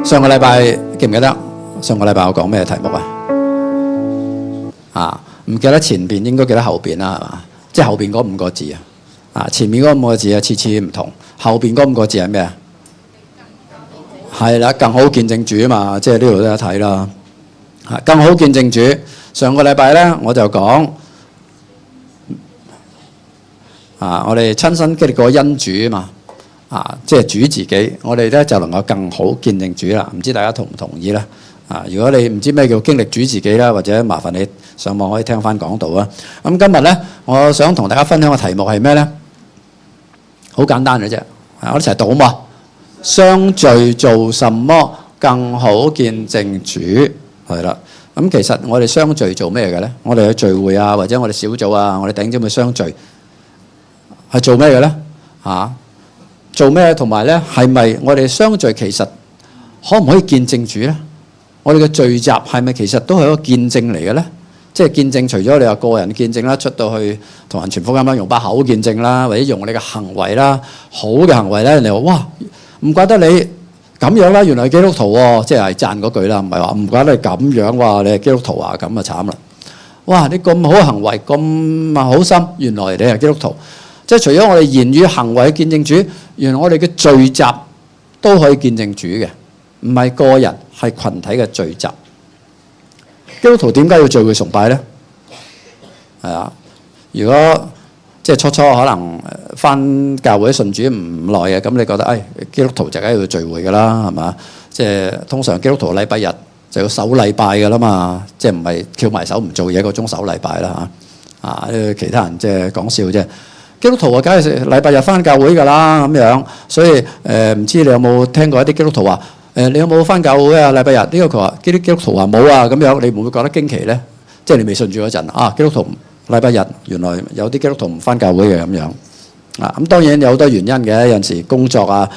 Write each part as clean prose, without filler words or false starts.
上個禮拜記唔記得？上個禮拜我講咩題目啊？唔記得前邊，應該記得後邊啦，係嘛？即係後邊嗰5個字啊！前面嗰5個字啊，次次唔同。後邊嗰5個字係咩啊？係啦，更好見證主啊嘛！即係呢度都有睇啦。更好見證主。上個禮拜咧，我就講我哋親身經歷過恩主啊嘛。即係主自己，我哋咧就能夠更好見證主啦。唔知大家同唔同意咧？如果你唔知咩叫經歷主自己啦，或者麻煩你上網可以聽翻講道啊。咁今日咧，我想同大家分享嘅題目係咩咧？好簡單嘅啫，我哋一齊讀好嘛？相聚做什麼更好見證主？係啦。咁其實我哋相聚做咩嘅咧？我哋去聚會啊，或者我哋小組啊，我哋弟兄姊妹相聚係做咩嘅咧？做咩？同埋咧，係咪我哋相聚其實可唔可以見證主咧？我哋嘅聚集係咪其實都係一個見證嚟嘅咧？即係見證，除咗你話個人見證啦，出到去同人傳福音啦，用把口見證啦，或者用你嘅行為啦，好嘅行為咧，人哋話哇，唔怪得你咁樣啦，原來係基督徒喎，即係讚嗰句啦，唔係話唔怪得你咁樣喎，你係基督徒啊，咁啊慘啦！哇，你咁好嘅行為，咁好心，原來你係基督徒。即係除咗我哋言語行為見證主，原來我哋嘅聚集都可以見證主嘅，唔係個人，係群體嘅聚集。基督徒點解要聚會崇拜咧？係啊，如果即係初可能返教會信主唔耐嘅，咁你覺得基督徒就梗係要聚會㗎啦，係嘛？即係通常基督徒禮拜日就要守禮拜㗎啦嘛，即係唔係翹埋手唔做嘢嗰種守禮拜啦嚇。其他人即係講笑啫。基督徒啊，梗係禮拜日返教會㗎啦，咁樣。所以唔知你有冇聽過一啲基督徒話你有冇返教會啊？禮拜日呢個佢話基督徒話冇啊，咁樣你會唔會覺得驚奇咧？即係你未信主嗰陣基督徒禮拜日原來有啲基督徒唔返教會嘅咁樣咁當然有好多原因嘅，有陣時工作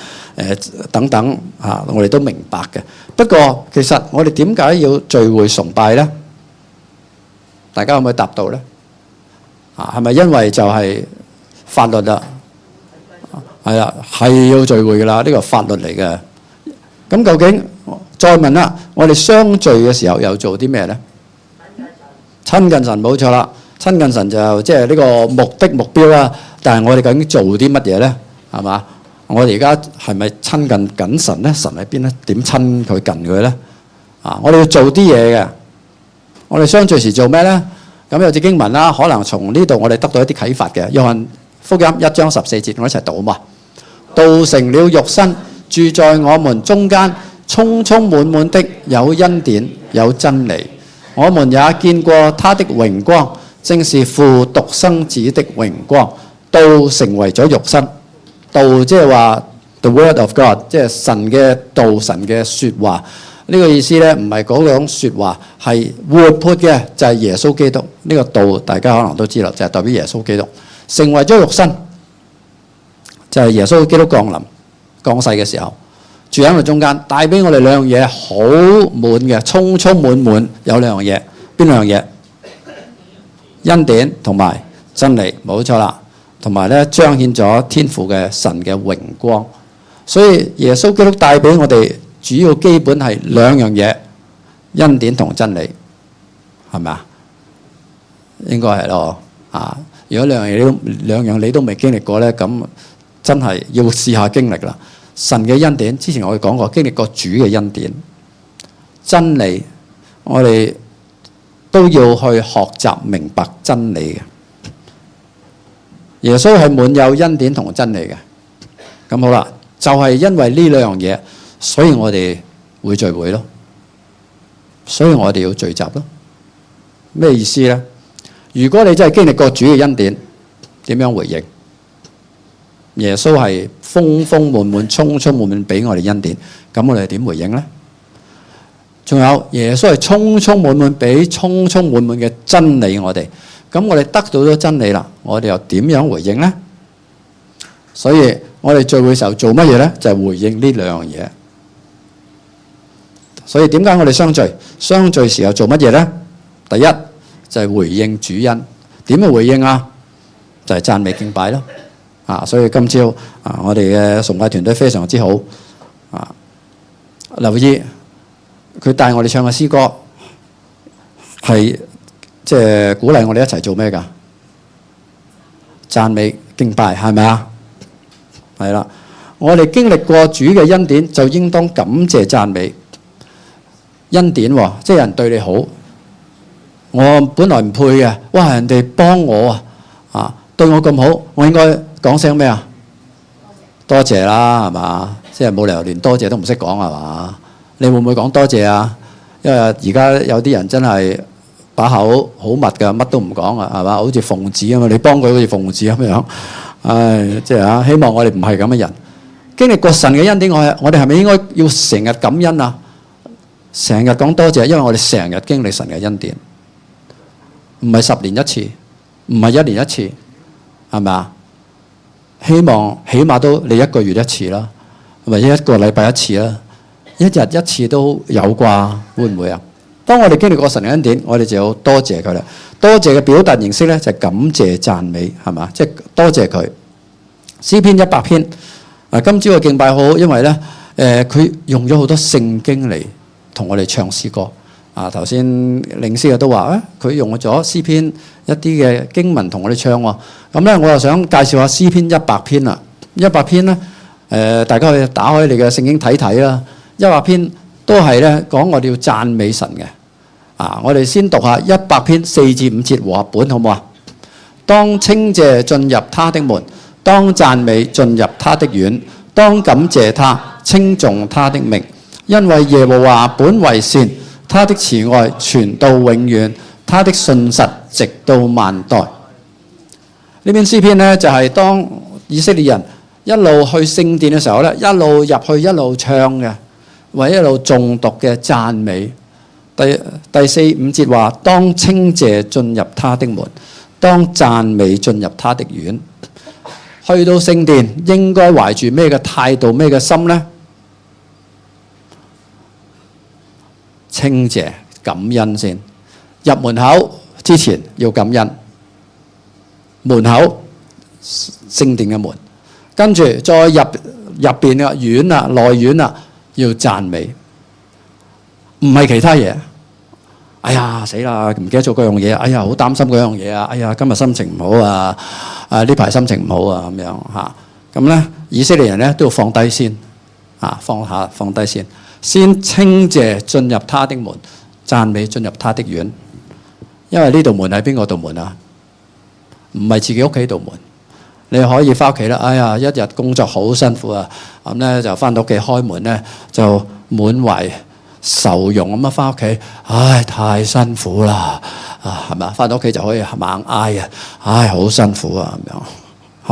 等等我哋都明白嘅。不過其實我哋點解要聚會崇拜咧？大家可唔可以答到咧？係咪因為就係法律啦？係啦，係要聚會㗎啦，呢個係法律嚟嘅。咁究竟再問啦，我哋相聚嘅時候又做啲咩咧？親近神，冇錯啦。親近神就即係呢個目標啦。但係我哋究竟做啲乜嘢咧？係嘛？我哋而家係咪親近緊神咧？神喺邊咧？點親佢近佢咧？我哋要做啲嘢嘅。我哋相聚時做咩咧？咁有隻經文啦，可能從呢度我哋得到一啲啟發嘅。約翰福音1章14節，我一齊讀啊嘛。道成了肉身，住在我們中間，充充滿滿的有恩典有真理。我們也見過他的榮光，正是父獨生子的榮光。道成為咗肉身，道即係話 the word of God， 即係神嘅道，神嘅説話。呢個意思咧，唔係嗰種説話，係活潑嘅，就係耶穌基督。呢個道大家可能都知道，就係代表耶穌基督成為咗肉身，就係耶穌基督降世嘅時候，住喺我哋中間，帶俾我哋兩樣嘢好滿嘅，充充滿滿有兩樣嘢，邊兩樣嘢？恩典同埋真理，冇錯啦。同埋咧，彰顯咗天父嘅神嘅榮光。所以耶穌基督帶俾我哋主要基本係兩樣嘢，恩典同真理，係咪啊？應該係咯。如果兩樣你都未經歷過咧，咁真係要試下經歷啦。神嘅恩典，之前我哋講過，經歷過主嘅恩典。真理，我哋都要去學習明白真理嘅。耶穌係滿有恩典同真理嘅。咁好啦，就係因為呢兩樣嘢，所以我哋會聚會咯。所以我哋要聚集咯。咩意思咧？如果你真係經歷過主嘅恩典，點樣回應？耶穌係豐豐滿滿、充充滿滿俾我哋恩典，咁我哋點回應咧？仲有耶穌係充充滿滿俾充充滿滿嘅真理我哋，咁我哋得到咗真理啦，我哋又點樣回應咧？所以我哋聚會時候做乜嘢咧？就係回應呢兩樣嘢。所以點解我哋相聚？相聚時候做乜嘢咧？第一就係回應主恩。點去回應啊？就係讚美敬拜咯。所以今朝我哋嘅崇拜團隊非常之好。留意佢帶我哋唱嘅詩歌係即係鼓勵我哋一齊做咩㗎？讚美敬拜係咪啊？係啦，我哋經歷過主嘅恩典，就應當感謝讚美恩典喎，即係人對你好，我本來唔配嘅，哇！人哋幫我啊，對我咁好，我應該講聲咩啊？多謝啦，係嘛？即係冇理由連多謝都唔識講係嘛？你會唔會講多謝啊？因為而家有啲人真係把口好密㗎，乜都唔講啊，係嘛？好似奉旨咁嘛，你幫佢好似奉旨咁樣，唉，即係啊！希望我哋唔係咁嘅人。經歷過神嘅恩典，我哋係咪應該要成日感恩啊？成日講多謝，因為我哋成日經歷神嘅恩典，唔係10年一次，唔係1年一次，係咪啊？希望起碼都你1個月一次啦，或者1個禮拜一次啦，一日一次都有啩？會唔會啊？當我哋經歷過神嘅恩典，我哋就要多謝佢啦。多謝嘅表達形式咧，就係感謝讚美，係嘛？即係多謝佢。詩篇100篇啊，今朝嘅敬拜好，因為咧佢用咗好多聖經嚟同我哋唱詩歌啊。頭先領詩嘅都話佢用咗詩篇一啲嘅經文同我哋唱喎。咁咧，我又想介紹下詩篇100篇啦。100篇咧大家可以打開你嘅聖經睇睇啦。100篇都係咧講我哋要讚美神嘅。我哋先讀下100篇4至5節和合本好唔好啊？當稱謝進入他的門，當讚美進入他的院，當感謝他，稱頌他的名，因為耶和華本為善，他的慈愛傳到永遠，他的信實直到萬代。呢篇詩篇呢，就係當以色列人一路去聖殿嘅時候咧，一路入去一路唱嘅，或者一路誦讀嘅讚美。第4、5節話：當稱謝進入他的門，當讚美進入他的院。去到聖殿應該懷住咩嘅態度、咩嘅心呢？稱謝感恩先。入門口之前要感恩，門口聖殿嘅門，跟住再入邊嘅院啊、內院啊，要讚美，唔係其他嘢。哎呀死啦，唔記得咗嗰樣嘢，哎呀好擔心嗰樣嘢啊，哎呀今日心情唔好啊，呢排心情唔好啊咁樣嚇。咁咧以色列人咧都要放低先放低先，先稱謝進入他的門，讚美進入他的院。因為呢道門係邊個道門啊？唔係自己屋企道門。你可以翻屋企啦，哎呀一日工作好辛苦啊，咁咧就翻到屋企開門咧就滿懷愁容咁樣翻屋企，唉太辛苦啦係咪？翻到屋企就可以猛嗌啊，唉好辛苦啊咁樣，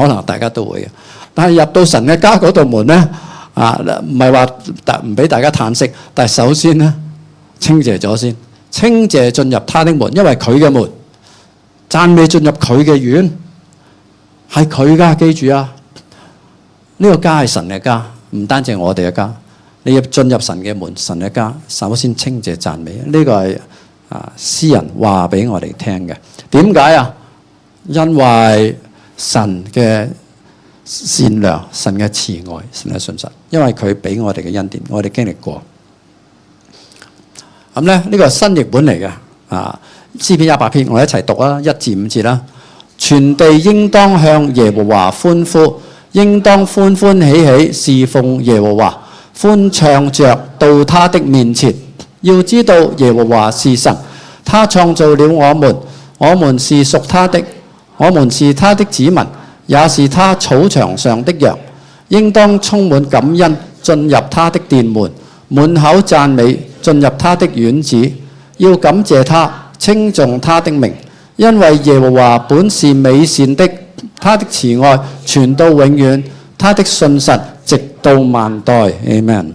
可能大家都會嘅。但係入到神嘅家嗰道門咧唔係話唔俾大家嘆息，但係首先咧稱謝咗先，稱謝進入他的門，因為佢嘅門，讚美進入佢嘅院，係佢家，記住啊！呢個家係神嘅家，唔單止係我哋嘅家。你要進入神嘅門，神嘅家，首先稱謝讚美，呢個係詩人話俾我哋聽嘅。點解啊？因為神嘅善良、神嘅慈愛、神嘅信實，因為佢俾我哋嘅恩典，我哋經歷過。咁咧，呢個係新譯本嚟嘅詩篇100篇，我哋一齊讀啦，1至5節啦。全地應當向耶和華歡呼，應當歡歡喜喜侍奉耶和華。歡唱着到他的面前，要知道耶和華是神，他創造了我們，我們是屬他的，我們是他的子民，也是他草場上的羊。應當充滿感恩進入他的殿門，滿口讚美進入他的院子，要感謝他，稱頌他的名，因為耶和華本是美善的，他的慈愛傳到永遠，他的信實直到萬代。 Amen。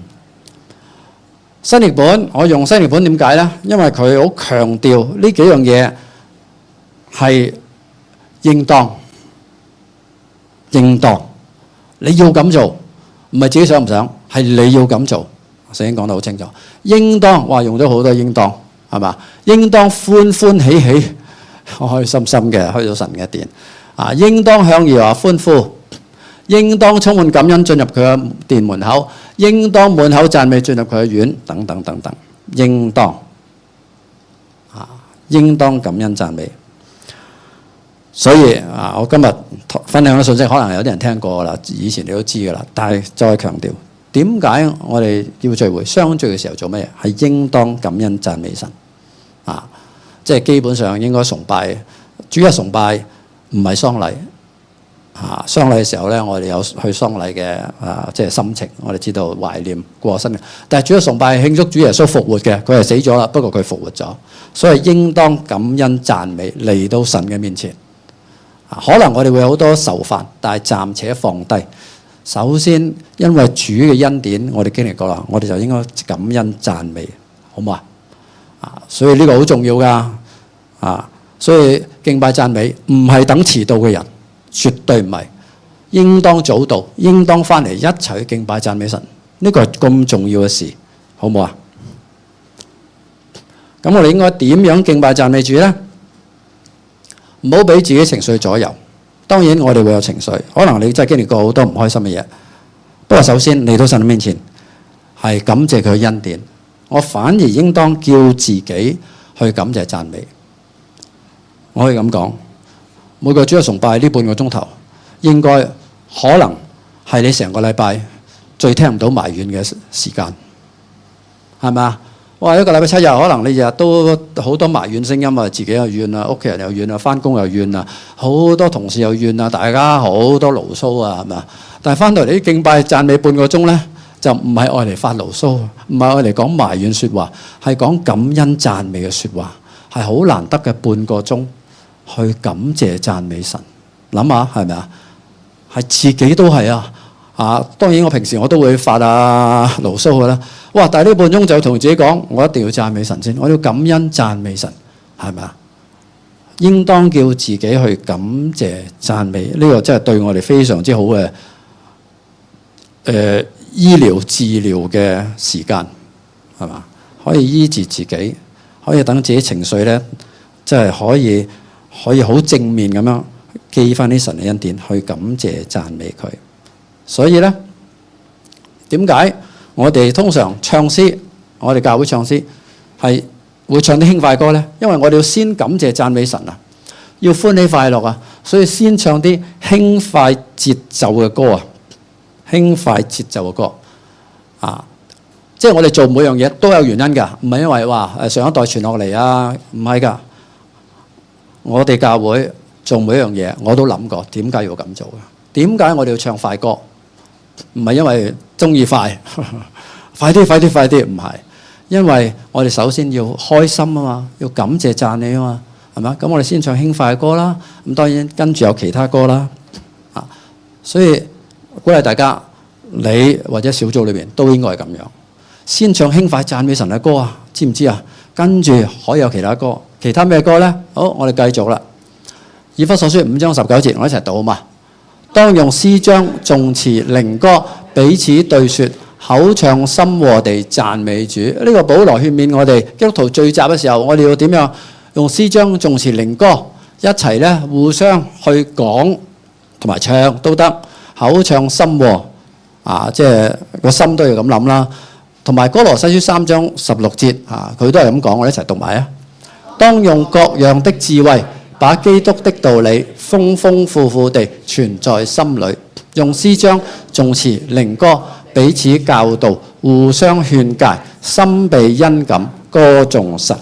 新譯本，我用新譯本點解呢？因為佢好強調呢幾樣嘢係應當你要咁做，唔係自己想唔想，係你要咁做。聖經講得好清楚，應當話用咗好多應當，係嘛？應當歡歡喜喜、開開心心嘅去到神嘅殿應當向耶和華歡呼，應當充滿感恩進入佢嘅殿門口，應當滿口讚美進入佢嘅院，等等等等，應當應當感恩讚美。所以我今日分享嘅信息可能有啲人聽過啦，以前你都知噶啦，但係再強調，點解我哋要聚會相聚嘅時候做咩？係應當感恩讚美神即係基本上應該崇拜。主日崇拜唔係喪禮喪禮嘅時候咧，我哋有去喪禮嘅即係心情，我哋知道懷念過身嘅。但係主日崇拜係慶祝主耶穌復活嘅，佢係死咗啦，不過佢復活咗，所以應當感恩讚美嚟到神嘅面前。可能我哋會有好多愁煩，但係暫且放低。首先，因為主嘅恩典，我哋經歷過啦，我哋就應該感恩讚美，好唔好所以呢個好重要㗎所以敬拜讚美唔係等遲到嘅人，絕對唔係，應當早到，應當翻嚟一齊去敬拜讚美神。呢個係咁重要嘅事，好唔好啊？咁我哋應該點樣敬拜讚美主呢？唔好俾自己情緒左右。當然我哋會有情緒，可能你真係經歷過好多唔開心嘅嘢。不過首先嚟到神面前係感謝佢嘅恩典，我反而應當叫自己去感謝讚美。我可以咁講，每個主日崇拜呢半個鐘頭，應該可能係你成個禮拜最聽唔到埋怨嘅時間，係咪啊？哇！一個禮拜7日，可能你日日都好多埋怨聲音啊，自己又怨啊，屋企人又怨啊，翻工又怨啊，好多同事又怨啊，大家好多牢騷啊，係咪啊？但係翻到嚟啲敬拜讚美半個鐘咧，就唔係愛嚟發牢騷，唔係愛嚟講埋怨説話，係講感恩讚美嘅説話，係好難得嘅半個鐘。去感謝讚美神，諗下係咪啊？係自己都係當然我平時我都會發牢騷㗎啦。哇！但係呢半鐘就同自己講，我一定要讚美神先，我要感恩讚美神，係咪啊？應當叫自己去感謝讚美，呢個真係對我哋非常之好嘅醫療治療嘅時間，係嘛？可以醫治自己，可以等自己情緒咧，即係可以好正面咁樣記翻啲神嘅恩典，去感謝讚美佢。所以咧，點解我哋通常唱詩，我哋教會唱詩係會唱啲輕快歌咧？因為我哋要先感謝讚美神要歡喜快樂所以先唱啲輕快節奏嘅歌輕快節奏嘅歌即係我哋做每樣嘢都有原因㗎，唔係因為上一代傳落嚟唔係㗎。我哋教會做每一樣嘢，我都諗過點解要咁做嘅？點解我哋要唱快歌？唔係因為中意快，快啲，唔係，因為我哋首先要開心嘛，要感謝讚你嘛，係嘛？咁我哋先唱輕快嘅歌啦，咁當然跟住有其他歌啦，所以鼓勵大家，你或者小組裏邊都應該係咁樣，先唱輕快讚美神嘅歌知唔知啊？跟住可以有其他歌。其他咩歌呢？好，我哋繼續啦。以弗所書5章19節，我一齊讀好嘛？當用詩章、頌詞、靈歌彼此對説，口唱心和地讚美主。呢個保羅勸勉我哋基督徒聚集嘅時候，我哋要點樣用詩章、頌詞、靈歌一齊咧互相去講同埋唱都得。口唱心和即係個心都要咁諗啦。同埋哥羅西書3章16節佢都係咁講，我哋一齊讀埋當用各樣的智慧，把基督的道理豐豐富富地存在心裏，用詩章、頌詞、靈歌彼此教導，互相勸戒，心被恩感，歌頌神。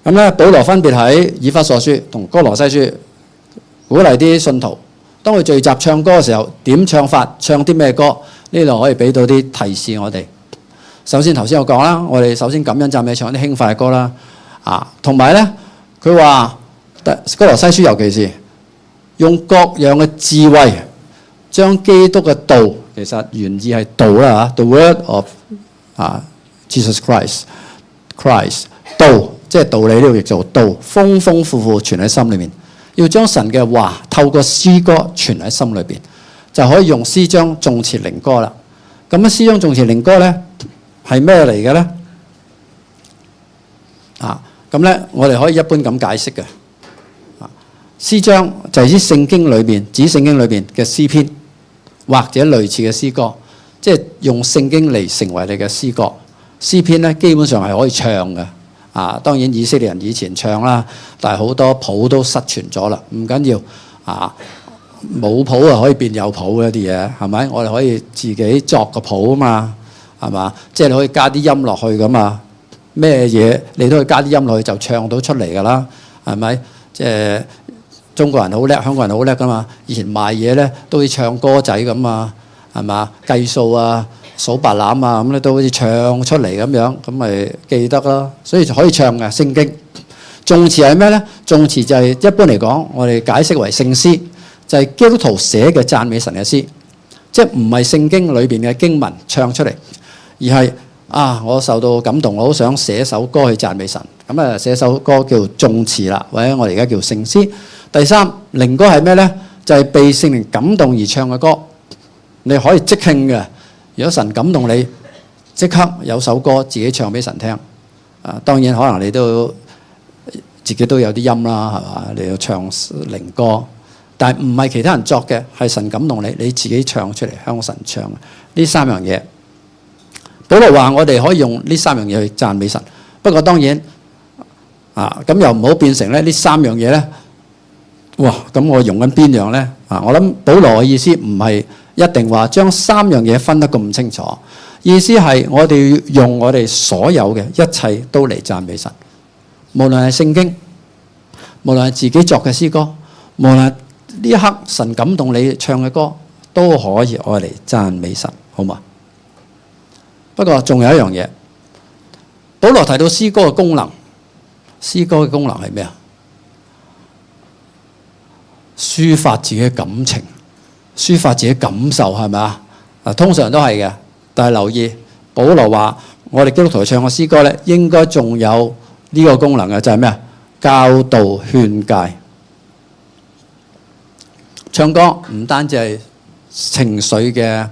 咁咧，保羅分別喺以弗所書同哥羅西書鼓勵啲信徒，當佢聚集唱歌嘅時候，點唱法，唱啲咩歌？呢度可以俾到啲提示我哋。首先頭先我講啦，我哋首先感恩讚美唱啲輕快嘅歌啦。同埋咧，佢話哥羅西書尤其是用各樣嘅智慧，將基督嘅道，其實原意係道啦，the word of Jesus Christ 道，即係道理呢度譯做道，豐豐富富存喺心裏面。要將神嘅話透過詩歌存喺心裏邊，就可以用詩章、頌詞、靈歌啦。咁啊，詩章、頌詞、靈歌咧係咩嚟嘅咧？咁咧，我哋可以一般咁解釋嘅。詩章就係指聖經裏邊嘅詩篇，或者類似嘅詩歌，即係用聖經嚟成為你嘅詩歌。詩篇咧基本上係可以唱嘅。當然以色列人以前唱啦，但係好多譜都失傳咗啦。唔緊要冇譜啊可以變有譜嘅啲嘢，係咪？我哋可以自己作個譜啊嘛，係嘛？即係你可以加啲音落去咁啊，咩嘢你都可以加啲音落去就唱到出嚟㗎啦，係咪？即係中國人好叻，香港人好叻㗎嘛。以前賣嘢咧都要唱歌仔咁啊，係嘛？計數啊，數白欖啊，咁咧都好似唱出嚟咁樣，咁咪記得咯。所以就可以唱嘅聖經。頌詞係咩咧？頌詞就係一般嚟講，我哋解釋為聖詩，就係基督徒寫嘅讚美神嘅詩，即係唔係聖經裏邊嘅經文唱出嚟，而係我受到感動，我好想寫首歌去讚美神，咁啊寫首歌叫頌詞啦，或者我哋而家叫聖詩。第三，靈歌係咩咧？就係被聖靈感動而唱嘅歌，你可以即興嘅。如果神感動你，即刻有首歌自己唱俾神聽。當然可能你都自己都有啲音啦，係嘛？你要唱靈歌，但係唔係其他人作嘅，係神感動你，你自己唱出嚟，向神唱。呢三樣嘢，保羅話我哋可以用呢三樣嘢去讚美神。不過當然咁又唔好變成咧呢三樣嘢咧。哇！咁我用緊邊樣咧？我諗保羅嘅意思唔係一定話將三樣嘢分得咁清楚，意思係我哋要用我哋所有嘅一切都嚟讚美神，無論係聖經，無論係自己作嘅詩歌，無論呢一刻神感動你唱嘅歌，都可以愛嚟讚美神，好嘛？不過仲有一樣嘢，保羅提到詩歌嘅功能，詩歌嘅功能係咩啊？抒發自己嘅感情，抒發自己感受，係咪啊？通常都係嘅，但係留意保羅話我哋基督徒唱嘅詩歌咧，應該仲有呢個功能嘅，就係咩啊？教導勸誡。唱歌唔單止係情緒嘅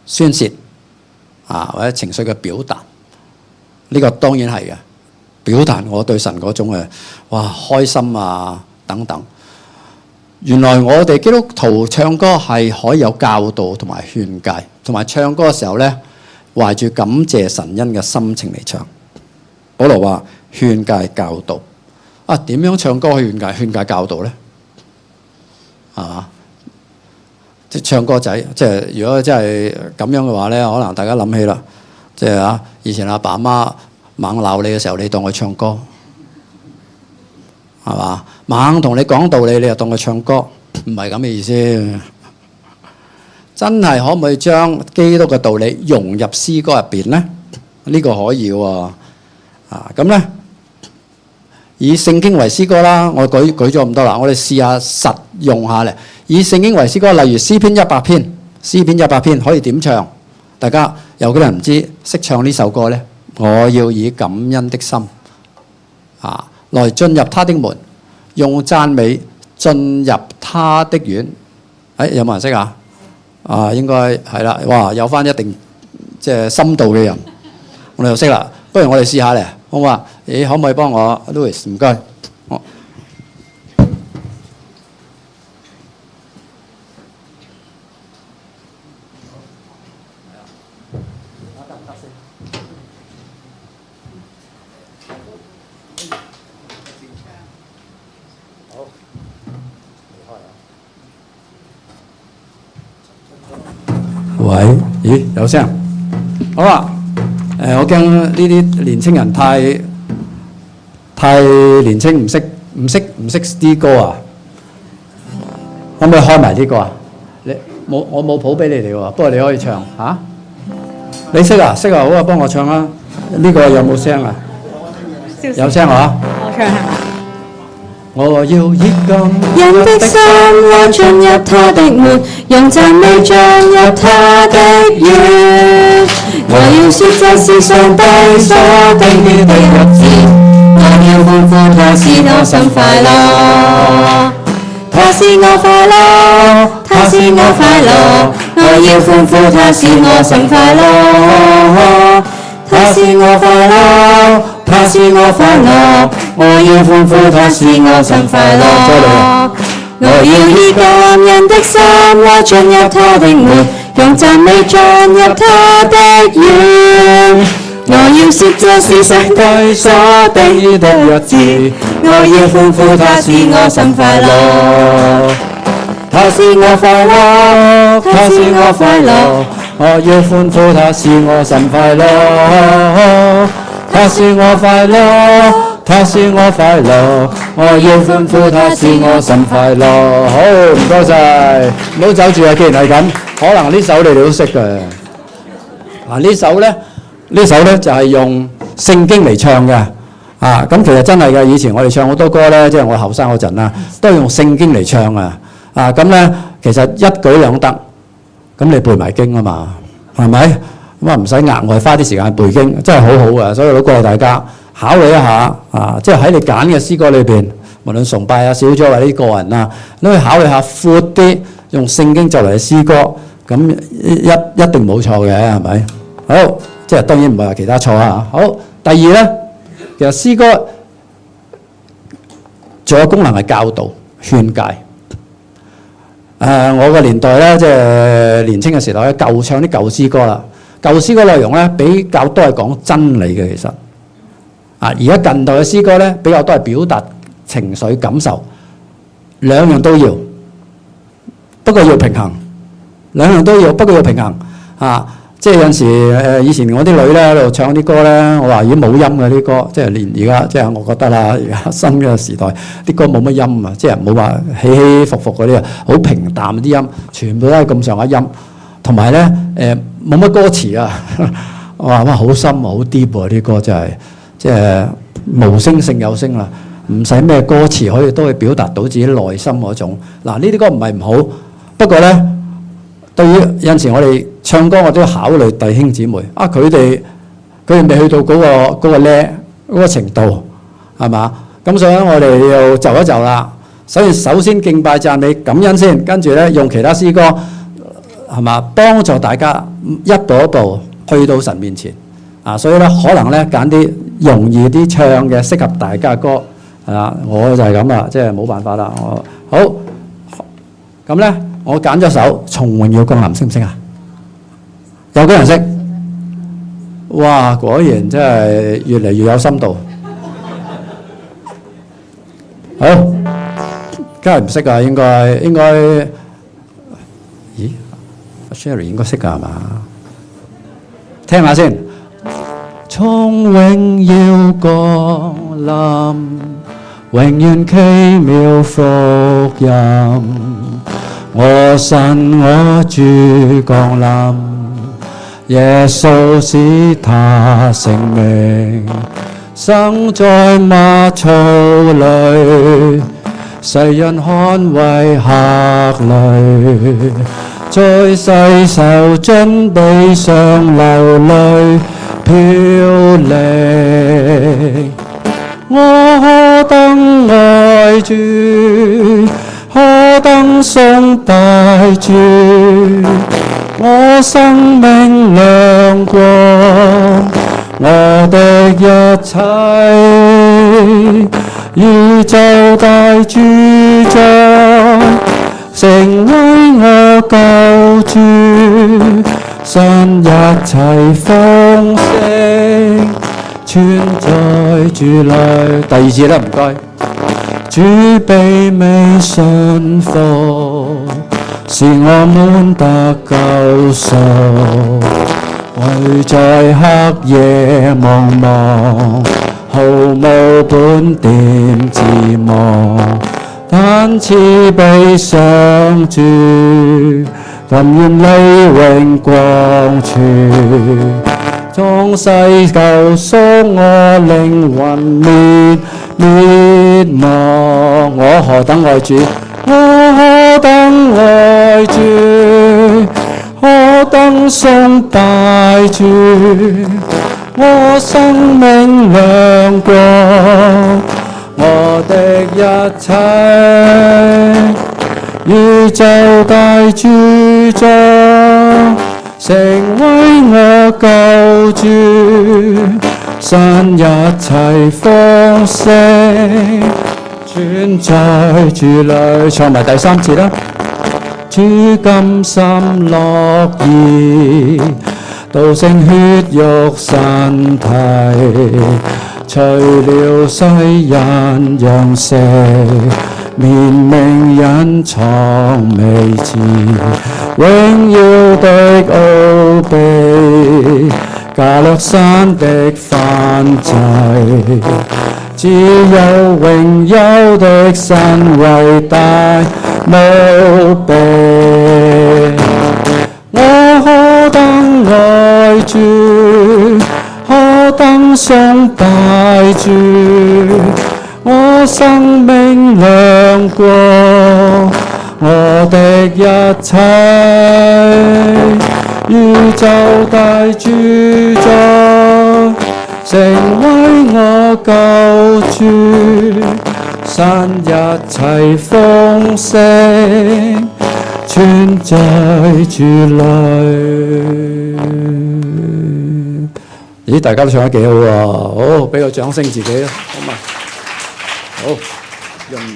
宣泄或者情緒嘅表達，呢個當然係嘅，表達我對神嗰種嘅開心等等。原來我哋基督徒唱歌係可以有教導同埋勸誡，同埋唱歌嘅時候咧，懷住感謝神恩嘅心情嚟唱。保羅話勸誡教導點樣唱歌去勸誡教導咧？係嘛？即係唱歌仔，即係如果真係咁樣嘅話咧，可能大家諗起啦，即係以前阿爸阿媽猛鬧你嘅時候，你當佢唱歌。係嘛？猛同你講道理，你又當佢唱歌，唔係咁嘅意思。真係可唔可以將基督嘅道理融入詩歌入邊咧？呢個可以喎。咁咧，以聖經為詩歌啦，我舉咗咁多啦，我哋試下實用下嚟。以聖經為詩歌，例如詩篇100篇，詩篇100篇可以點唱？大家有啲人唔知識唱呢首歌咧？我要以感恩的心來進入他的門，用讚美進入他的院。有冇人識啊？應該係啦。哇，有翻一定即係深度嘅人，我哋就識啦。不如我哋試下咧，好唔好啊？可唔可以幫我 Louis？ 唔該。喂，咦，有聲，好啊。我驚呢啲年青人太年青，唔識啲歌啊。可唔可以開埋啲歌啊？我冇譜俾你哋喎，不過你可以唱嚇。你識啊？識啊，好啊，幫我唱啊。呢個有冇聲啊？有聲啊？我唱下。我要以感恩的心，我進入他的門，用讚美進入他的院。我要說這是上帝所定的日子，我要歡呼，他使我心快樂，他使我快樂，他使我快樂。我要歡呼，他使我心快樂，他使我快樂，他使我快樂。我要歡呼，他使我心快樂。我要以感恩的心來進入他的門，用讚美進入他的院。我要説這是上帝所定的日子，我要歡呼他使我心快樂，他使我快樂，他使我快樂。我要歡呼他使我心快樂，他使我快樂，他使我快樂。我要歡呼他使我心快樂。好，唔該晒，唔好走住啊！既然係咁，可能呢首你哋都識嘅。嗱，呢首咧就係用聖經嚟唱嘅。咁其實真係嘅，以前我哋唱好多歌咧，即係我後生嗰陣啦，都係用聖經嚟唱啊。咁咧其實一舉兩得。咁你背埋經啊嘛，係咪？咁啊唔使額外花啲時間背經，真係好好嘅。所以我都鼓勵大家考慮一下即係喺你揀嘅詩歌裏邊，無論崇拜啊、小組或者啲個人啊，都可以考慮下闊啲，用聖經作為詩歌，咁一定冇錯嘅，係咪？好，即係當然唔係話其他錯啊。好，第二咧，其實詩歌仲有功能係教導、勸誡。我個年代咧，即係年青嘅時代咧，唱啲舊詩歌啦。舊詩歌內容咧比較多係講真理嘅，其實而家近代嘅詩歌咧比較多係表達情緒感受，兩樣都要，不過要平衡。兩樣都要，不過要平衡即係有陣時以前我啲女咧喺度唱啲歌咧，我話已經冇音嘅啲歌，即係連而家即係我覺得啦，而家新嘅時代啲歌冇乜音啊，即係冇話起起伏伏嗰啲啊，好平淡啲音，全部都係咁上下音，同埋咧冇乜歌詞啊。我話哇好深好 deep 喎啲歌真係，即係無聲勝有聲啦，唔使咩歌詞都可以表達到自己內心嗰種。嗱呢啲歌唔係唔好，不過咧。對於有陣時我哋唱歌，我都要考慮弟兄姊妹佢哋未去到嗰個 level 嗰個程度，係嘛？咁所以我哋要就一就啦。所以首先敬拜讚美感恩先，跟住咧用其他詩歌係嘛，幫助大家一步一步去到神面前所以咧可能咧揀啲容易啲唱嘅適合大家嘅歌我就係咁啦，即係冇辦法啦。好咁咧。我揀咗首《從榮耀降臨》，識唔識啊？有幾人識？哇！果然真係越嚟越有深度。好，梗係唔識啊！應該，咦 ？Sherry 應該識㗎係嘛？聽下先。從榮耀降臨，永遠奇妙福音。我神我主降臨，耶穌是他性命，生在馬槽裏，世人看為客旅，在世受盡地上流淚漂零。我何等愛主，何等崇拜主，我生命亮光，我的一切，宇宙大主宰，成為我救主，神一切豐盛，存在主裏。第二節啦，唔該。主卑微順服，是我們得救贖。唯在黑夜茫茫，毫無半點指望，但慈悲相助，甘願離榮光處。從世救贖我靈魂滅亡，我何等愛主，我何等愛主，何等崇拜主，我生命亮光，我的一切，宇宙大主宰，成為我救主，神一切豐盛，存在主裏，唱埋第三節啦。主甘心樂意，道成血肉身體，除了世人樣式，面命隱藏未知，榮耀的奧秘，加略山的燔祭，只有榮耀的神偉大無比。我何等愛主，何等崇拜主，我生命亮過我的一切，宇宙大主宰，成為我救主，神一切豐盛，存在主裏。咦，大家都唱得幾好喎！好，俾個掌聲自己啦，好嘛？好，用完。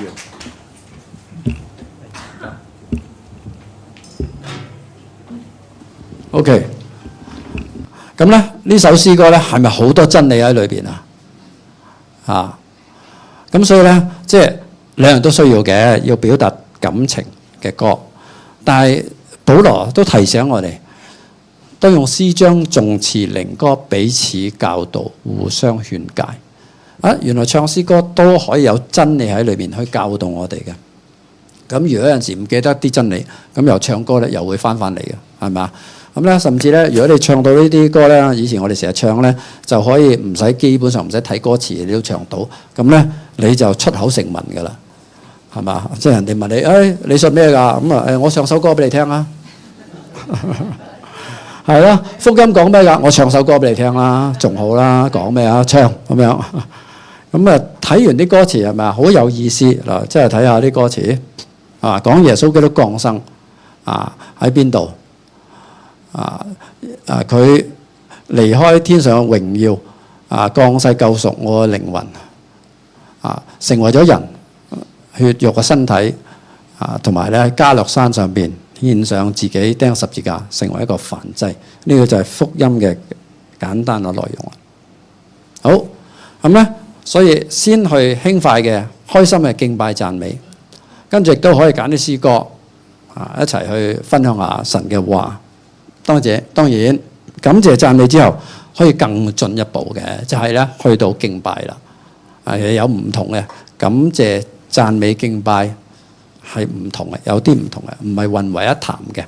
OK， 咁咧呢首詩歌咧係咪好多真理喺裏邊啊？咁所以咧即係兩樣都需要嘅，要表達感情嘅歌。但係保羅都提醒我哋，都用詩章、頌詞、靈歌彼此教導，互相勸戒。原來唱詩歌都可以有真理喺裏邊去教導我哋嘅。咁如果有陣時唔記得啲真理，咁又唱歌咧又會翻嚟嘅，係咪啊？咁咧甚至咧，如果你唱到呢啲歌咧，以前我哋成日唱咧，就可以唔使基本上唔使睇歌詞，你都唱到。咁咧你就出口成文㗎啦，係嘛？即係人哋問你，你信咩㗎？咁啊我唱首歌俾你聽啦。係咯，福音講咩㗎？我唱首歌俾你聽啦，仲好啦。講咩啊？唱咁樣。咁啊睇完啲歌詞係咪啊？好有意思嗱，即係睇下啲歌詞啊，講耶穌基督降生啊喺邊度？佢離開天上嘅榮耀降世救贖我嘅靈魂成為咗人血肉嘅身體同埋咧加略山上邊獻上自己釘十字架，成為一個燔祭。呢個就係福音嘅簡單嘅內容。好咁咧，所以先去輕快嘅開心嘅敬拜讚美，跟住亦都可以揀啲詩歌一齊去分享下神嘅話。當然感謝讚美之後，可以更進一步嘅，就係咧去到敬拜啦。有唔同嘅感謝讚美敬拜係唔同嘅，有啲唔同嘅，唔係混為一談嘅。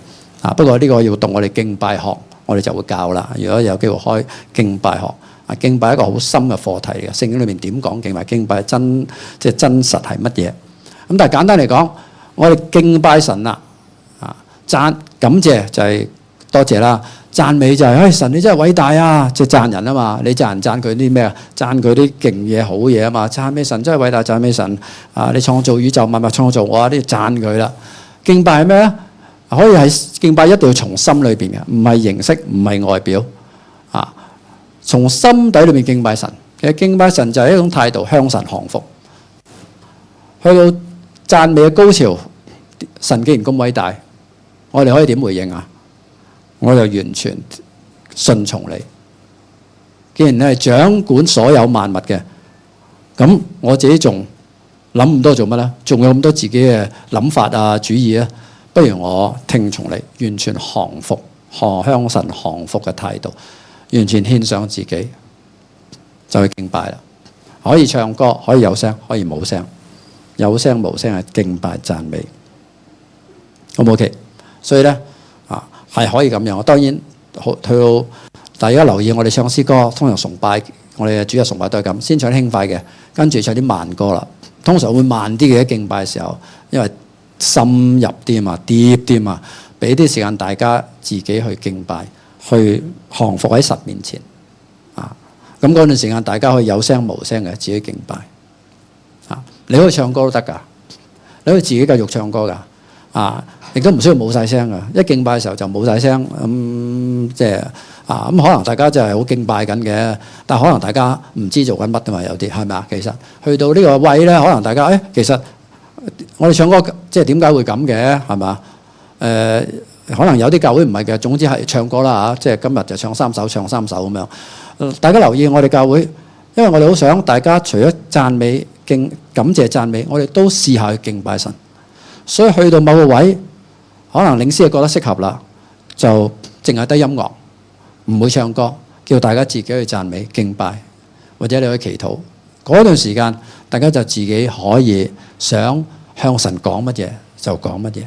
不過呢個要讀我哋敬拜學，我哋就會教啦。如果有機會開敬拜學，敬拜係一個好深嘅課題嚟嘅。聖經裏面點講敬拜？敬拜真實係乜嘢？咁但係簡單嚟講，我哋敬拜神啦，感謝就係多謝啦，讚美就係神你真係偉大啊！即係讚人啊嘛，你讚人讚佢啲咩啊？讚佢啲勁嘢好嘢啊嘛！讚美神真係偉大，讚美神你創造宇宙萬物創造我啊！呢讚佢啦。敬拜係咩咧？可以係敬拜一定要從心裏邊嘅，唔係形式，唔係外表從心底裏面敬拜神。其實敬拜神就係一種態度，向神降服。去到讚美嘅高潮，神既然咁偉大，我哋可以點回應啊？我就完全順從你。既然你係掌管所有萬物嘅，咁我自己仲諗咁多做乜咧？仲有咁多自己嘅諗法主意啊？不如我聽從你，完全降服，向神降服嘅態度，完全獻上自己，就去敬拜啦。可以唱歌，可以有聲，可以冇聲，有聲無聲係敬拜讚美，好唔好？OK，所以咧係可以咁樣。當然去到大家留意，我哋唱詩歌通常崇拜，我哋嘅主日崇拜都係咁，先唱啲輕快嘅，跟住唱啲慢歌啦。通常會慢啲嘅敬拜嘅時候，因為深入啲嘛，deep啲嘛，俾啲時間大家自己去敬拜，去降服喺神面前咁嗰段時間，大家可以有聲無聲嘅自己敬拜你可以唱歌都得㗎，你可以自己繼續唱歌㗎亦都唔需要冇晒聲㗎。一敬拜嘅時候就冇晒聲，即係可能大家就係好敬拜緊嘅，但係可能大家唔知做緊乜㗎嘛，有啲係咪啊？其實去到呢個位咧，可能大家其實我哋唱歌即係點解會咁嘅係嘛？可能有啲教會唔係嘅，總之係唱歌啦嚇，即係今日就唱3首，唱3首咁樣。大家留意我哋教會，因為我哋好想大家除咗讚美、感謝讚美，我哋都試下去敬拜神。所以去到某個位，可能領詩係覺得適合啦，就淨係得音樂，唔會唱歌，叫大家自己去讚美敬拜，或者你去祈禱。嗰段時間，大家就自己可以想向神講乜嘢就講乜嘢。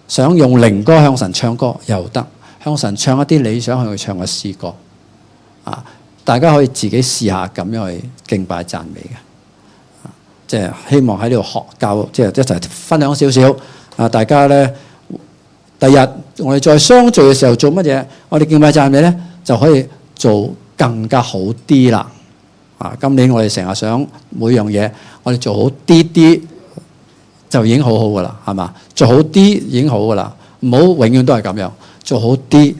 想用靈歌向神唱歌又得，向神唱一啲你想向佢唱嘅詩歌大家可以自己試下咁樣去敬拜讚美嘅，即係希望喺呢度學教，即係一齊分享少少大家咧，第日我哋再相聚嘅時候做乜嘢？我哋敬拜讚美咧就可以做更加好啲啦。今年我哋成日想每樣嘢我哋做好啲啲。就已經好好噶啦，係嘛？做好啲已經好噶啦，唔好永遠都係咁樣，做好啲。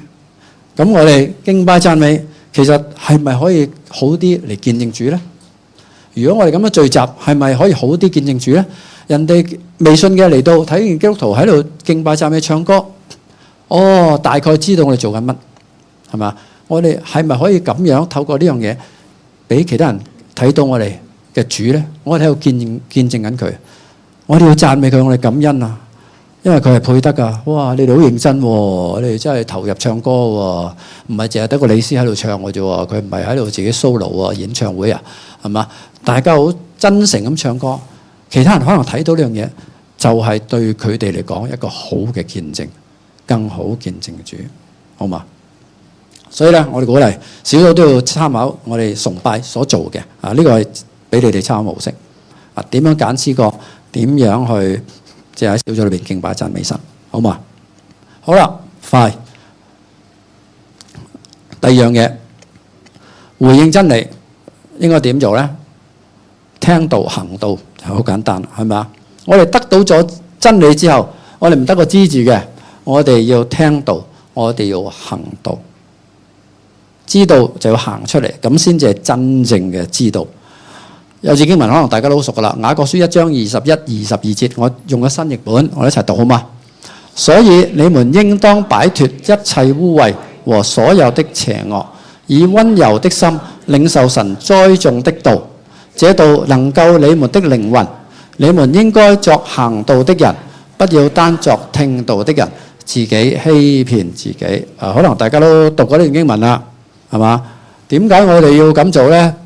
咁我哋敬拜讚美，其實係咪可以好啲嚟見證主咧？如果我哋咁樣聚集，係咪可以好啲見證主咧？人哋未信嘅嚟到睇完基督徒喺度敬拜讚美唱歌，大概知道我哋做緊乜，係嘛？我哋係咪可以咁樣透過呢樣嘢，俾其他人睇到我哋嘅主咧？我哋喺度見證緊佢。我哋要讚美佢，我哋感恩啊！因為佢係配得噶。哇！你哋好認真喎，你哋真係投入唱歌喎，唔係淨係得個李師喺度唱嘅啫喎。佢唔係喺度自己 solo 啊，演唱會啊，係嘛？大家好真誠咁唱歌，其他人可能睇到呢樣嘢，就係對佢哋嚟講一個好嘅見證，更好見證主，好嘛？所以咧，我哋鼓勵小組都要參考我哋崇拜所做嘅呢個係俾你哋參考模式點樣揀詩歌。點樣去即係喺小組裏邊敬拜讚美神，好嘛？好啦，快。第二樣嘢，回應真理應該點做咧？聽道行道就好簡單，係咪啊？我哋得到咗真理之後，我哋唔得個知字嘅，我哋要聽道，我哋要行道。知道就要行出嚟，咁先至係真正嘅知道。有字經文可能大家都好熟噶啦，雅各書1章21、22節，我用咗新譯本，我哋一齊讀好嗎？所以你們應當擺脫一切污穢和所有的邪惡，以溫柔的心領受神栽種的道。這道能救你們的靈魂。你們應該作行道的人，不要單作聽道的人，自己欺騙自己。可能大家都讀過呢段經文啦，係嘛？點解我哋要咁做呢？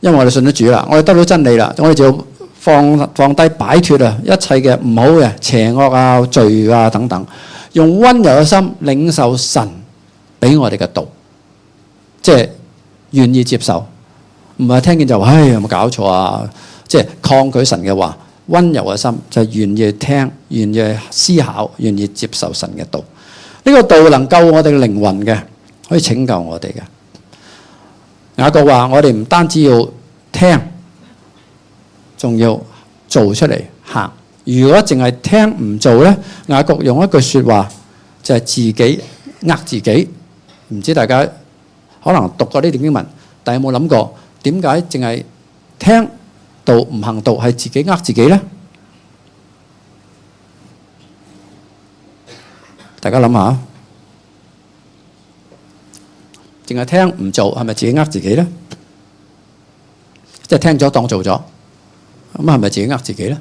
因為我哋信咗主啦，我哋得到真理啦，我哋就要放低擺脫一切嘅唔好嘅邪惡啊、罪啊等等，用溫柔嘅心領受神俾我哋嘅道，即係願意接受，唔係聽見就話有冇搞錯啊？即係抗拒神嘅話，溫柔嘅心就係願意聽、願意思考、願意接受神嘅道。呢個道能救我哋嘅靈魂嘅，可以拯救我哋嘅。雅各話：我哋唔單止要聽，仲要做出嚟行。如果淨係聽唔做咧，雅各用一句説話就係自己呃自己。唔知大家可能讀過呢段經文，但有冇諗過點解淨係聽道唔行道係自己呃自己咧？大家諗下。淨係聽唔做，係咪自己呃自己咧？即係聽咗當做咗，咁係咪自己呃自己咧？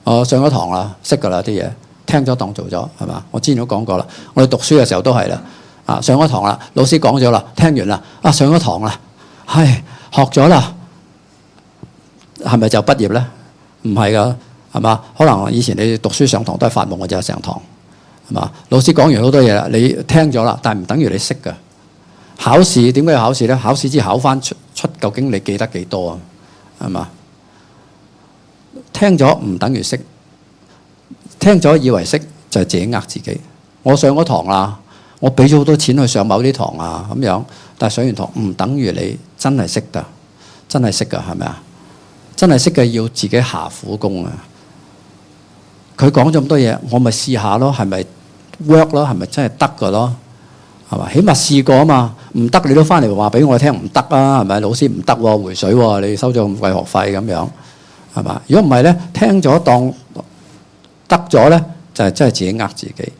我上咗堂啦，識㗎啦啲嘢，聽咗當做咗，係嘛？我之前都講過啦，我哋讀書嘅時候都係啦。上咗堂啦，老師講咗啦，聽完啦，上咗堂啦，學咗啦，係咪就畢業咧？唔係㗎，係嘛？可能以前你讀書上堂都係發夢嘅啫，上堂係嘛？老師講完好多嘢啦，你聽咗啦，但係唔等於你識㗎。考試點解要考試咧？考試之後考翻出究竟你記得幾多啊？係嘛？聽咗唔等於識，聽咗以為識就係自己呃自己。我上咗堂啦，我俾咗好多錢去上某啲堂啊咁樣，但係上完堂唔等於你真係識㗎，真係識㗎係咪啊？真係識嘅要自己下苦功啊！佢講咗咁多嘢，我咪試下咯，係咪 work 咯？係咪真係得㗎咯？係嘛？起碼試過啊嘛，唔得你都翻嚟話俾我聽唔得啊，係咪？老師唔得喎，回水喎，你收咗咁貴學費咁樣，係嘛？如果唔係咧，聽咗當得咗咧，就係真係自己呃自己。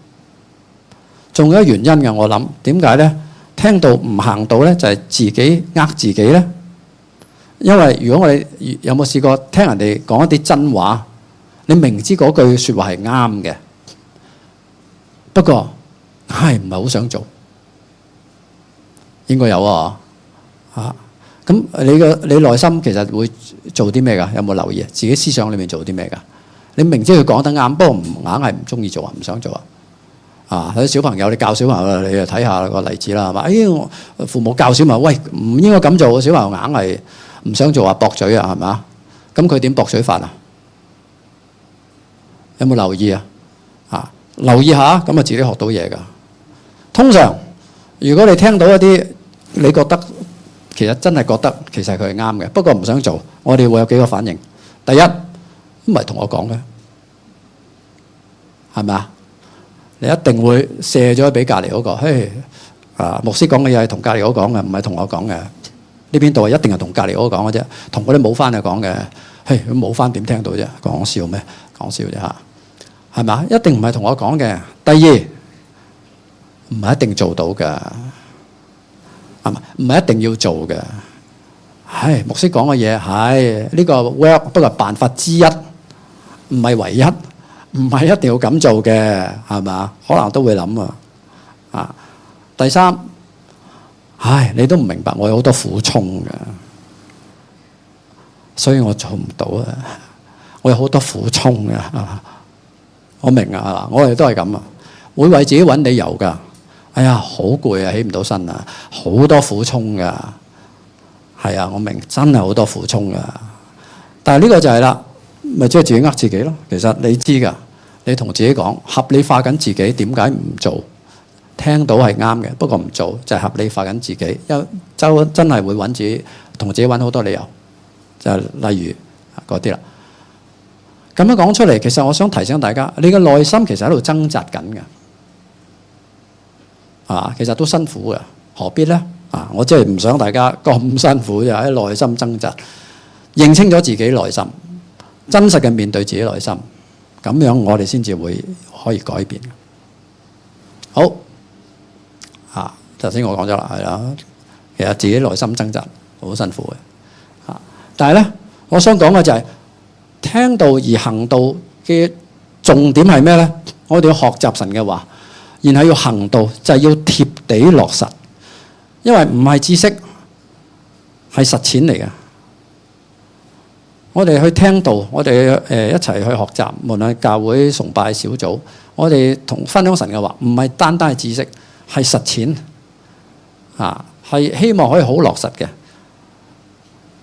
仲有一原因嘅，我諗點解咧？聽到唔行到咧，就係自己呃自己咧。因為如果我哋有冇試過聽人哋講一啲真話，你明知嗰句説話係啱嘅，不過係唔係好想做？應該有啊，咁你內心其實會做啲咩㗎？有冇留意啊？自己思想裏面做啲咩㗎？你明知佢講得啱，不過硬係唔中意做啊，唔想做啊。啲小朋友，你教小朋友，你就睇下個例子啦，係嘛？我父母教小朋友，喂，唔應該咁做，小朋友硬係唔想做啊，駁嘴啊，係嘛？咁佢點駁嘴法啊？有冇留意啊？留意下，咁啊自己學到嘢㗎。通常如果你聽到一啲你覺得其實真係覺得其實佢係啱嘅，不過唔想做，我哋會有幾個反應。第一，唔係同我講嘅，係咪啊？你一定會卸咗俾隔離嗰個，嘿，牧師講嘅嘢係同隔離嗰個講嘅，唔係同我講嘅。呢邊度一定係同隔離嗰個講嘅啫，同嗰啲冇翻嚟講嘅，嘿，咁冇翻點聽到啫？講笑咩？講笑啫嚇，係咪？一定唔係同我講嘅。第二，唔係一定做到㗎，係咪？唔係一定要做嘅。係牧師講嘅嘢係呢個 work，不過辦法之一，唔係唯一。唔係一定要咁做嘅，係嘛？可能都會諗啊。第三，你都唔明白，我有好多苦衷嘅，所以我做唔到啊。我有好多苦衷嘅，我明啊。我哋都係咁啊，會為自己揾理由㗎。哎呀，好攰啊，起唔到身啊，好多苦衷㗎。係啊，我明，真係好多苦衷㗎。但係呢個就係啦。咪即係自己呃自己咯。其實你知㗎，你同自己講合理化緊自己，點解唔做？聽到係啱嘅，不過唔做就係合理化緊自己。就真係會揾自己，同自己揾好多理由。就例如嗰啲啦。咁樣講出嚟，其實我想提醒大家，你嘅內心其實喺度掙扎緊嘅。其實都辛苦嘅，何必呢？我真係唔想大家咁辛苦，就喺內心掙扎，認清咗自己內心。真實嘅面對自己內心，咁樣我哋先至會可以改變。好，頭先我講咗啦，係啦，其實自己內心掙扎好辛苦嘅。但係咧，我想講嘅就係聽道而行道嘅重點係咩咧？我哋要學習神嘅話，然後要行道，就係要貼地落實，因為唔係知識，係實踐嚟嘅。我哋去聽道，我哋一齊去學習，無論教會崇拜小組，我哋同分享神嘅話，唔係單單係知識，係實踐，係希望可以好落實嘅。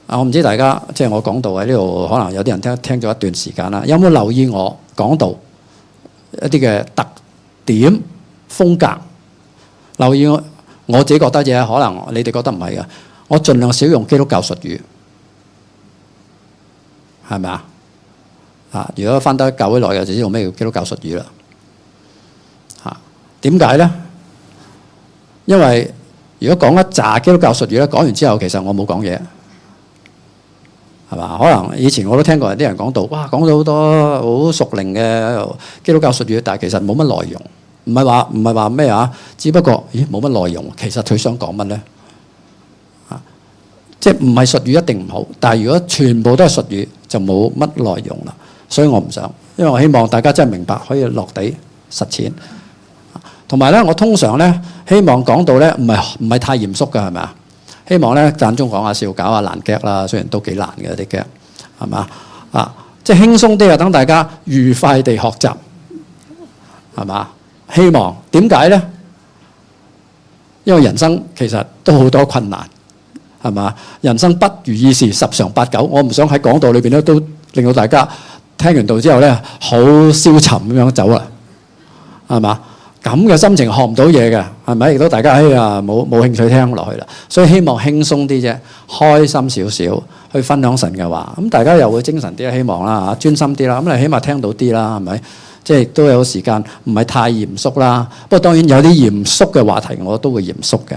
我唔知大家即係我講道喺呢度，可能有啲人聽咗一段時間啦，有冇留意我講道一啲嘅特點風格？留意我自己覺得啫，可能你哋覺得唔係嘅。我盡量少用基督教術語。係咪啊？如果翻得教會內嘅就知道咩叫基督教術語啦。點解咧？因為如果講一紮基督教術語咧，講完之後其實我冇講嘢，係嘛？可能以前我都聽過有啲人講到，哇，講咗好多好熟齡嘅基督教術語，但係其實冇乜內容，唔係話咩啊？只不過冇乜內容，其實佢想講乜咧？即係唔係術語一定唔好，但係如果全部都係術語，就冇乜內容啦。所以我唔想，因為我希望大家真係明白，可以落地實踐。同埋咧，我通常咧希望講到咧唔係太嚴肅嘅，係咪啊？希望咧間中講下笑，搞下爛 gag 啦，雖然都幾難嘅啲 gag，係嘛？即係輕鬆啲啊，等大家愉快地學習，係嘛？希望點解咧？因為人生其實都好多困難。係嘛？人生不如意事十常八九，我唔想喺講道裏邊咧都令到大家聽完道之後咧好消沉咁樣走啦，係嘛？咁嘅心情學唔到嘢嘅，係咪？亦都大家冇興趣聽落去啦。所以希望輕鬆啲啫，開心少少去分享神嘅話，咁大家又會精神啲，希望啦嚇，專心啲啦，咁你起碼聽到啲啦，係咪？即係都有時間唔係太嚴肅啦。不過當然有啲嚴肅嘅話題，我都會嚴肅嘅。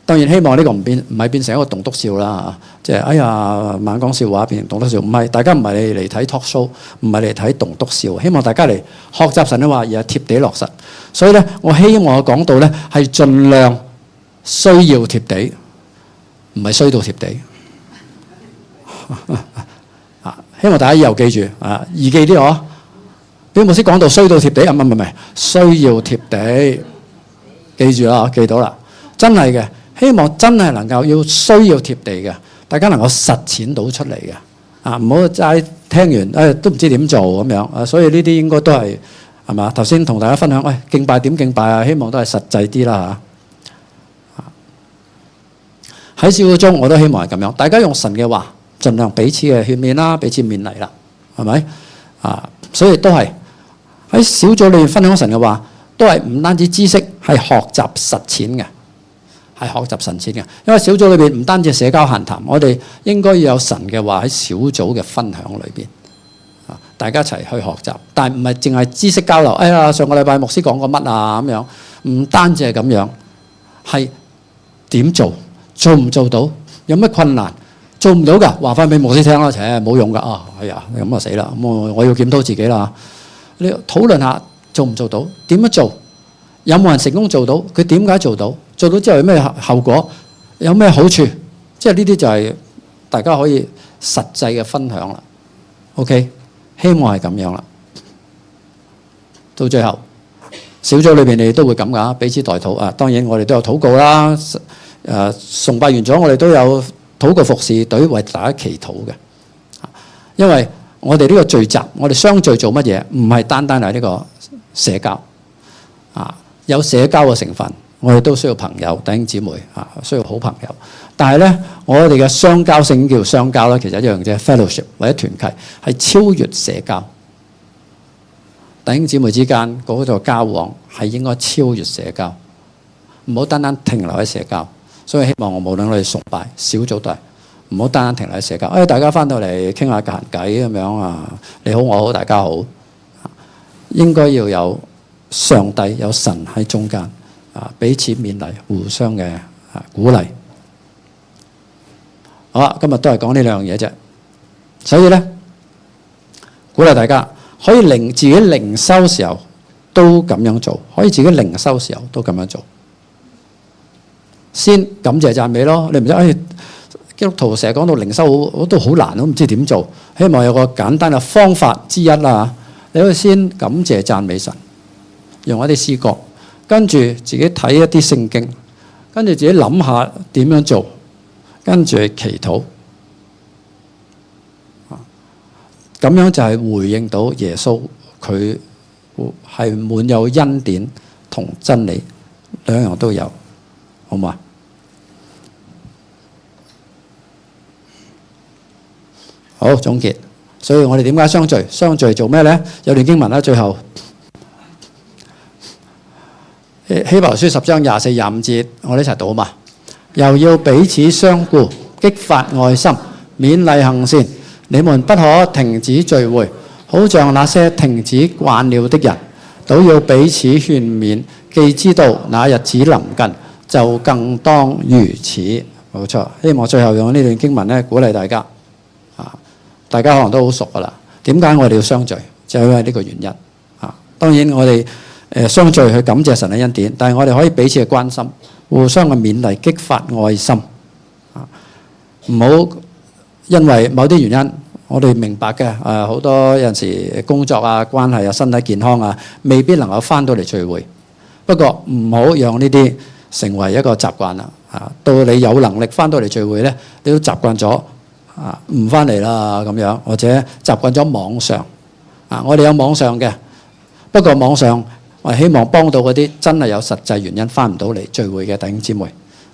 當然希望呢個唔係變成一個棟篤笑啦，即係哎呀猛講笑話變成棟篤笑，唔係，大家唔係嚟睇 talk show，唔係嚟睇棟篤笑，希望大家嚟學習神嘅話而係貼地落實。所以咧，我希望我講到咧係盡量需要貼地，唔係衰到貼地。希望大家以後記住易記啲嗬。邊牧師講到衰到貼地唔係，需要貼地，記住啦，記到啦，真係嘅。希望真係能夠要需要貼地嘅，大家能夠實踐到出嚟嘅唔好齋聽完都唔知點做咁樣所以呢啲應該都係嘛？頭先同大家分享，敬拜點敬拜啊？希望都係實際啲啦喺小組中我都希望係咁樣，大家用神嘅話，盡量彼此嘅勸勉啦，彼此勉勵啦，係咪所以都係喺小組裏面分享神嘅話，都係唔單止知識，係學習實踐嘅。係學習實踐嘅，因為小組裏邊唔單止社交閒談，我哋應該要有神嘅話喺小組嘅分享裏邊大家一齊去學習，但係唔係淨係知識交流。哎呀，上個禮拜牧師講過乜啊咁樣，唔單止係咁樣，係點做，做唔做到，有乜困難，做唔到㗎，話翻俾牧師聽啦，冇用㗎哎呀，咁啊死啦，咁我要檢討自己啦。你討論下做唔做到，點樣做？有冇人成功做到？佢點解做到？做到之後有咩後果？有咩好處？即係呢啲就係大家可以實際嘅分享啦。OK， 希望係咁樣啦。到最後小組裏邊你哋都會咁㗎，彼此代禱當然我哋都有禱告啦。崇拜完咗，我哋都有禱告服侍隊為大家祈禱嘅。因為我哋呢個聚集，我哋相聚做乜嘢？唔係單單係呢個社交有社交嘅成分，我哋都需要朋友、弟兄姊妹需要好朋友。但係咧，我哋嘅相交性叫相交啦，其實一樣啫 ，fellowship 或者團契係超越社交。弟兄姊妹之間嗰個交往係應該超越社交，唔好單單停留喺社交。所以希望我無論我哋崇拜小組都係唔好單單停留喺社交。大家翻到嚟傾下閒偈咁樣你好我好大家好，應該要有上帝有神喺中間彼此勉勵，互相嘅鼓勵。好啦，今日都係講呢兩樣嘢啫。所以咧，鼓勵大家可以自己靈修時候都咁樣做，可以自己靈修時候都咁樣做。先感謝讚美咯，你唔知基督徒成日講到靈修我都好難，都唔知點做。希望有個簡單嘅方法之一啦，你可以先感謝讚美神。用一啲詩歌，跟住自己睇一啲聖經，跟住自己諗下點樣做，跟住祈禱，咁樣就係回應到耶穌，佢係滿有恩典同真理，兩樣都有，好嘛？好，總結，所以我哋點解相聚？相聚做咩呢？有段經文啦，最後。希伯來書10章24、25節，我哋一齊讀嘛。又要彼此相顧，激發愛心，勉勵行善。你們不可停止聚會，好像那些停止慣了的人，都要彼此勸勉。既知道那日子臨近，就更當如此。冇錯，希望最後用呢段經文咧鼓勵大家。大家可能都好熟噶啦。點解我哋要相聚？就係因為呢個原因。當然我哋相聚去感謝神嘅恩典，但係我哋可以彼此嘅關心，互相嘅勉勵，激發愛心。唔好因為某啲原因，我哋明白嘅好多有陣時工作關係身體健康未必能夠翻到嚟聚會。不過唔好讓呢啲成為一個習慣啦。到你有能力翻到嚟聚會咧，你都習慣咗唔翻嚟啦咁樣，或者習慣咗網上。我哋有網上嘅，不過網上。我希望幫到嗰啲真係有實際原因翻唔到嚟聚會嘅弟兄姊妹，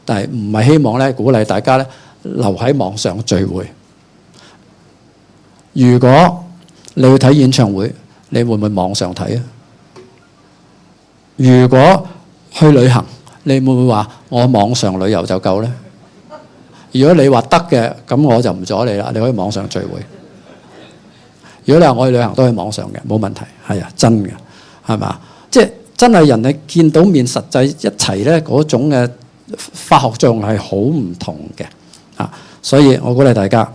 但係唔係希望咧鼓勵大家咧留喺網上聚會。如果你去睇演唱會，你會唔會網上睇啊？如果去旅行，你會唔會話我網上旅遊就夠咧？如果你話得嘅，咁我就唔阻你啦，你可以網上聚會。如果你話我去旅行都喺網上嘅，冇問題，係啊，真嘅，係嘛？即係真係人哋見到面實際一齊咧，嗰種嘅化學作用係好唔同嘅啊！所以我鼓勵大家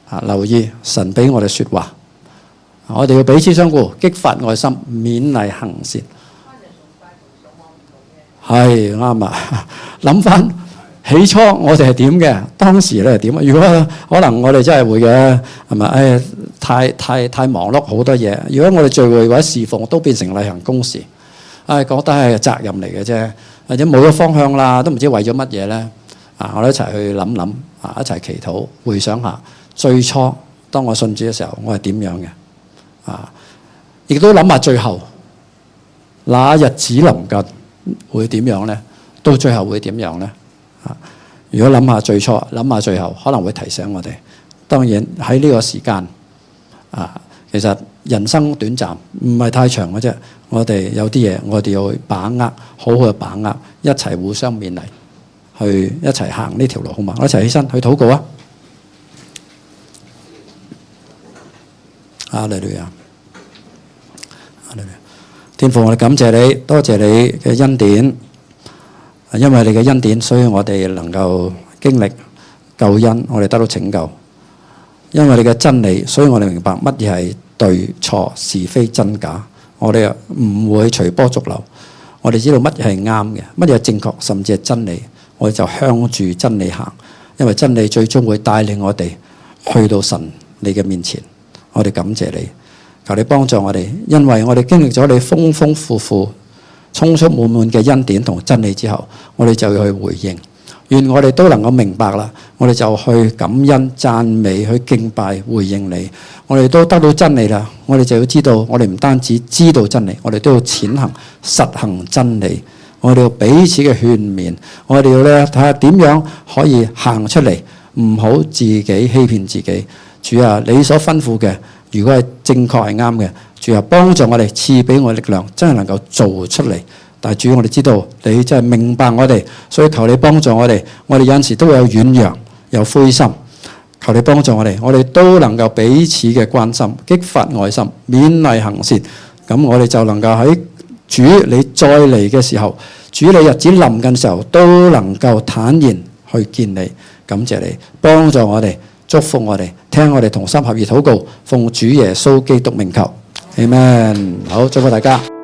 啊，留意神俾我哋説話，我哋要彼此相顧，激發愛心，勉勵行善。係啱啊！諗翻起初我哋係點嘅，當時咧係點啊？如果可能我哋真係會嘅，係咪？太忙碌好多嘢。如果我哋聚會或者侍奉都變成例行公事，覺得係責任嚟嘅啫，或者冇咗方向啦，都唔知為咗乜嘢咧。啊，我哋一齊去諗諗，啊，一齊祈禱，回想下最初當我信主嘅時候，我係點樣嘅？啊，亦都諗下最後那日子臨近會點樣咧？到最後會點樣咧？啊，如果諗下最初，諗下最後，可能會提醒我哋。當然喺呢個時間啊，其實人生短暫，唔係太長嘅啫。我哋有啲嘢，我哋要把握，好好嘅把握，一齊互相勉勵，去一齊行呢條路，好嘛？我一齊起身去禱告啊！哈利路亞，哈利路亞！天父，我哋感謝你，多謝你嘅恩典，因為你嘅恩典，所以我哋能夠經歷救恩，我哋得到拯救。因為你嘅真理，所以我哋明白乜嘢係對錯是非真假，我哋唔會隨波逐流。我哋知道乜嘢係啱嘅，乜嘢係正確，甚至係真理，我哋就向住真理行。因為真理最終會帶領我哋去到神你嘅面前。我哋感謝你，求你幫助我哋，因為我哋經歷咗你豐豐富富、充充滿滿嘅恩典同真理之後，我哋就要去回應。願我哋都能夠明白啦，我哋就去感恩、讚美、去敬拜、回應你。我哋都得到真理啦，我哋就要知道，我哋唔單止知道真理，我哋都要踐行、實行真理。我哋要彼此嘅勸勉，我哋要咧睇下點樣可以行出嚟，唔好自己欺騙自己。主啊，你所吩咐嘅，如果係正確係啱嘅，主啊，幫助我哋，賜俾我力量，真係能夠做出嚟。但係主，我哋知道你真係明白我哋，所以求你幫助我哋。我哋有陣時都會有軟弱、有灰心，求你幫助我哋，我哋都能夠彼此嘅關心、激發愛心、勉勵行善。咁我哋就能夠喺主你再嚟嘅時候，主你日子臨近嘅時候，都能夠坦然去見你。感謝你幫助我哋。祝福我哋，聽我哋同心合意禱告，奉主耶穌基督名求，阿們。好，祝福大家。